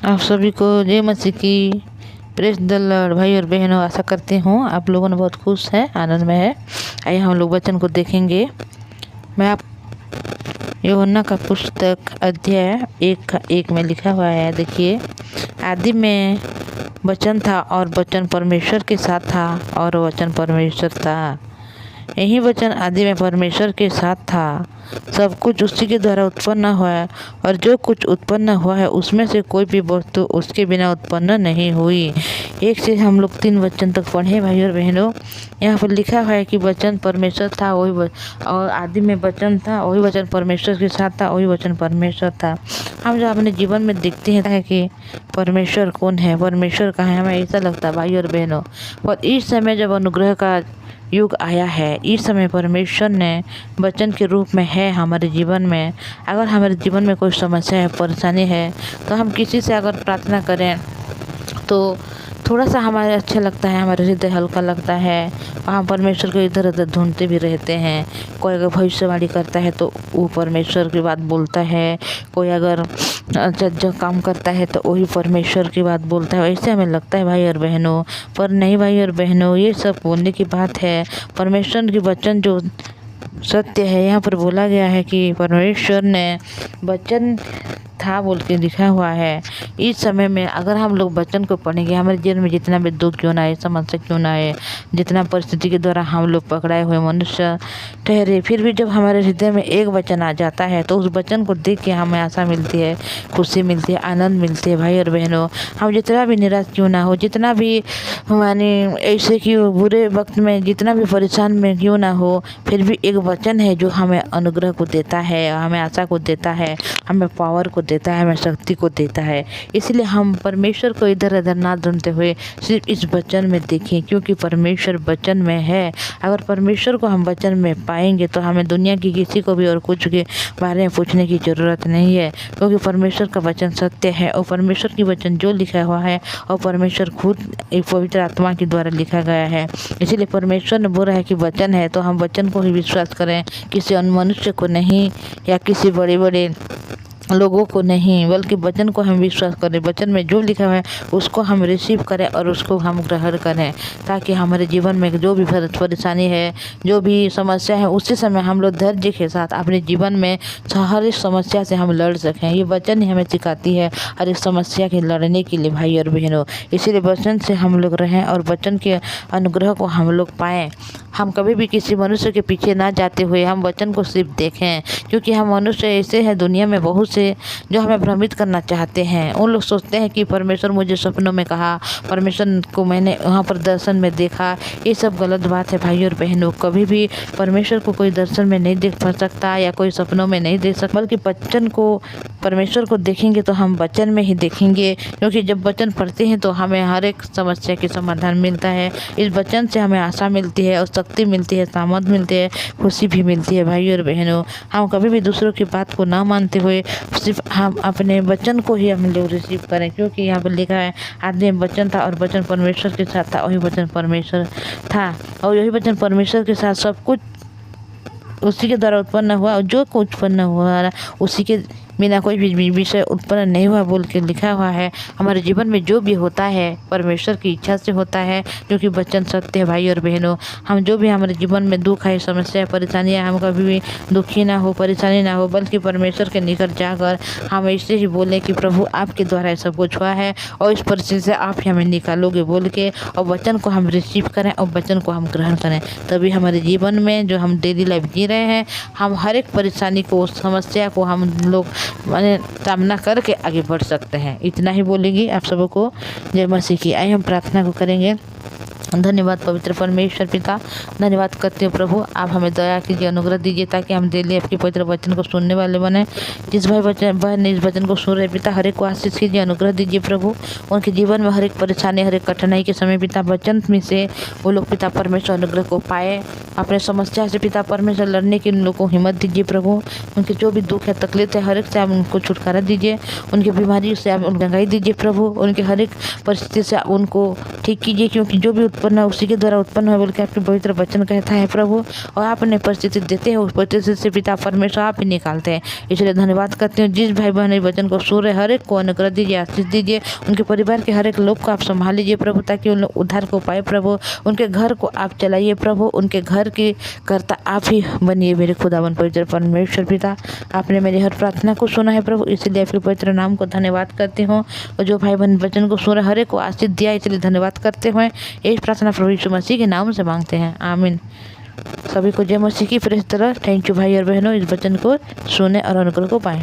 आप सभी को जय मसीह की। Press the Lord. भाई और बहनों, आशा करती हूँ आप लोगों ने बहुत खुश है, आनंद में है। आइए हम लोग वचन को देखेंगे। मैं आप यूहन्ना का पुस्तक अध्याय 1 में लिखा हुआ है। देखिए, आदि में वचन था और वचन परमेश्वर के साथ था और वचन परमेश्वर था। यही वचन आदि में परमेश्वर के साथ था। सब कुछ उसी के द्वारा उत्पन्न हुआ है और जो कुछ उत्पन्न हुआ है उसमें से कोई भी वस्तु उसके बिना उत्पन्न नहीं हुई। 1 से हम लोग 3 वचन तक पढ़े भाई और बहनों। यहाँ पर लिखा हुआ है कि वचन परमेश्वर था, और आदि में वचन था, वही वचन परमेश्वर के साथ था, वही वचन परमेश्वर था। हम जो अपने जीवन में देखते हैं कि परमेश्वर कौन है, परमेश्वर कहाँ है, हमें ऐसा लगता है भाई और बहनों। पर इस समय जब अनुग्रह का युग आया है, इस समय परमेश्वर ने वचन के रूप में है हमारे जीवन में। अगर हमारे जीवन में कोई समस्या है, परेशानी है, तो हम किसी से अगर प्रार्थना करें तो थोड़ा सा हमारे अच्छा लगता है, हमारे हृदय हल्का लगता है। हम परमेश्वर को इधर उधर ढूंढते भी रहते हैं। कोई अगर भविष्यवाणी करता है तो वो परमेश्वर की बात बोलता है, कोई अगर जो काम करता है तो वही परमेश्वर की बात बोलता है। ऐसे हमें लगता है भाई और बहनों, पर नहीं भाई और बहनों, ये सब बोलने की बात है। परमेश्वर के वचन जो सत्य है, यहाँ पर बोला गया है कि परमेश्वर ने वचन था बोल के लिखा हुआ है। इस समय में अगर हम लोग वचन को पढ़ेंगे, हमारे जीवन में जितना भी दुख क्यों ना आए, समस्या क्यों ना आए, जितना परिस्थिति के द्वारा हम लोग पकड़ाए हुए मनुष्य ठहरे, फिर भी जब हमारे हृदय में एक वचन आ जाता है तो उस वचन को देख के हमें आशा मिलती है, खुशी मिलती है, आनंद मिलती है। भाई और बहनों, हम जितना भी निराश क्यों ना हो, जितना भी माने ऐसे कि बुरे वक्त में जितना भी परेशान में क्यों ना हो, फिर भी एक वचन है जो हमें अनुग्रह को देता है, हमें आशा को देता है, हमें पावर को देता है, हमें शक्ति को देता है। इसलिए हम परमेश्वर को इधर उधर ना ढूंढते हुए सिर्फ इस वचन में देखें, क्योंकि परमेश्वर वचन में है। अगर परमेश्वर को हम वचन में पाएंगे तो हमें दुनिया की किसी को भी और कुछ के बारे में पूछने की ज़रूरत नहीं है, क्योंकि परमेश्वर का वचन सत्य है और परमेश्वर की वचन जो लिखा हुआ है और परमेश्वर खुद एक पवित्र आत्मा के द्वारा लिखा गया है। इसीलिए परमेश्वर ने बोला है कि वचन है तो हम वचन को ही विश्वास करें, किसी अन्य मनुष्य को नहीं या किसी बड़े बड़े लोगों को नहीं, बल्कि वचन को हम विश्वास करें। वचन में जो लिखा है उसको हम रिसीव करें और उसको हम ग्रहण करें, ताकि हमारे जीवन में जो भी परेशानी है, जो भी समस्या है, उसी समय हम लोग धैर्य के साथ अपने जीवन में हर एक समस्या से हम लड़ सकें। ये वचन ही हमें सिखाती है हर एक समस्या के लड़ने के लिए भाई और बहनों। इसीलिए वचन से हम लोग रहें और वचन के अनुग्रह को हम लोग पाएँ। हम कभी भी किसी मनुष्य के पीछे ना जाते हुए हम वचन को सिर्फ देखें, क्योंकि हम मनुष्य ऐसे हैं दुनिया में बहुत से जो हमें भ्रमित करना चाहते हैं। उन लोग सोचते हैं कि परमेश्वर मुझे सपनों में कहा, परमेश्वर को मैंने वहाँ पर दर्शन में देखा। ये सब गलत बात है भाई और बहनों। कभी भी परमेश्वर को कोई दर्शन में नहीं देख सकता या कोई सपनों में नहीं देख सकता, बल्कि वचन को परमेश्वर को देखेंगे तो हम वचन में ही देखेंगे, क्योंकि जब वचन पढ़ते हैं तो हमें हर एक समस्या के समाधान मिलता है। इस वचन से हमें आशा मिलती है और शक्ति मिलती है, सामर्थ मिलती है, खुशी भी मिलती है भाई और बहनों। हम कभी भी दूसरों की बात को ना मानते हुए सिर्फ हम अपने वचन को ही हम लोग रिसीव करें, क्योंकि यहाँ पर लिखा है आदि में वचन था और वचन परमेश्वर के साथ था, वही वचन परमेश्वर था और यही वचन परमेश्वर के साथ सब कुछ उसी के द्वारा उत्पन्न हुआ और जो कुछ उत्पन्न हुआ उसी के बिना कोई भी विषय उत्पन्न नहीं हुआ बोल के लिखा हुआ है। हमारे जीवन में जो भी होता है परमेश्वर की इच्छा से होता है, क्योंकि वचन सत्य है भाई और बहनों। हम जो भी हमारे जीवन में दुख है, समस्या है, परेशानियाँ, हम कभी भी दुखी ना हो, परेशानी ना हो, बल्कि परमेश्वर के निकट जाकर हम ऐसे ही बोलें कि प्रभु आपके द्वारा ऐसा कुछ हुआ है और इस परिस्थिति से आप ही हमें निकालोगे बोल के, और वचन को हम रिसीव करें और वचन को हम ग्रहण करें। तभी हमारे जीवन में जो हम डेली लाइफ जी रहे हैं, हम हर एक परेशानी को, समस्या को हम लोग माने सामना करके आगे बढ़ सकते हैं। इतना ही बोलेंगी आप सबको जय मसीह की। आइए हम प्रार्थना को करेंगे। धन्यवाद पवित्र परमेश्वर पिता, धन्यवाद करते हो प्रभु, आप हमें दया कीजिए, अनुग्रह दीजिए, ताकि हम डेली आपके पवित्र वचन को सुनने वाले बने। जिस भाई बहन ने इस वचन को सुन रहे पिता, हर एक को आशीष कीजिए, अनुग्रह दीजिए प्रभु। उनके जीवन में हर एक परेशानी, हर एक कठिनाई के समय पिता वचन में से वो लोग पिता परमेश्वर अनुग्रह को पाए। अपने समस्या से पिता परमेश्वर लड़ने की उन लोग को हिम्मत दीजिए प्रभु। उनके जो भी दुख है, तकलीफ है, हर एक से आप उनको छुटकारा दीजिए। उनकी बीमारी से आप उनको गंगाई दीजिए प्रभु। उनके हर एक परिस्थिति से आप उनको ठीक कीजिए, क्योंकि जो भी उत्पन्न उसी के द्वारा उत्पन्न हुआ बोल के आपके पवित्र वचन कहता है प्रभु। और आप अपने परिस्थिति देते हैं, उस परिस्थिति से पिता परमेश्वर आप ही निकालते हैं। इसलिए धन्यवाद करते हैं। जिस भाई बहन इस वचन को सुन रहे हर एक को अनुग्रह दीजिए, आशीष दीजिए। उनके परिवार के हर एक लोग को आप संभाल लीजिए प्रभु, ताकि उन लोग उद्धार को पाए प्रभु। उनके घर को आप चलाइए प्रभु, उनके घर की कर्ता आप ही बनिए मेरे खुदावन पवित्र परमेश्वर पिता। आपने मेरी हर प्रार्थना को सुना है प्रभु, इसलिए आपके पवित्र नाम को धन्यवाद करती हूँ। और जो भाई बहन वचन को सुन रहे हर एक को आशीष दिया, इसलिए धन्यवाद करते हुए यही प्रार्थना प्रभु यीशु मसीह के नाम से मांगते हैं, आमीन। सभी को जय मसीह की। Praise the Lord. Thank you भाई और बहनों, इस वचन को सुने और अनुग्रह को पाएं।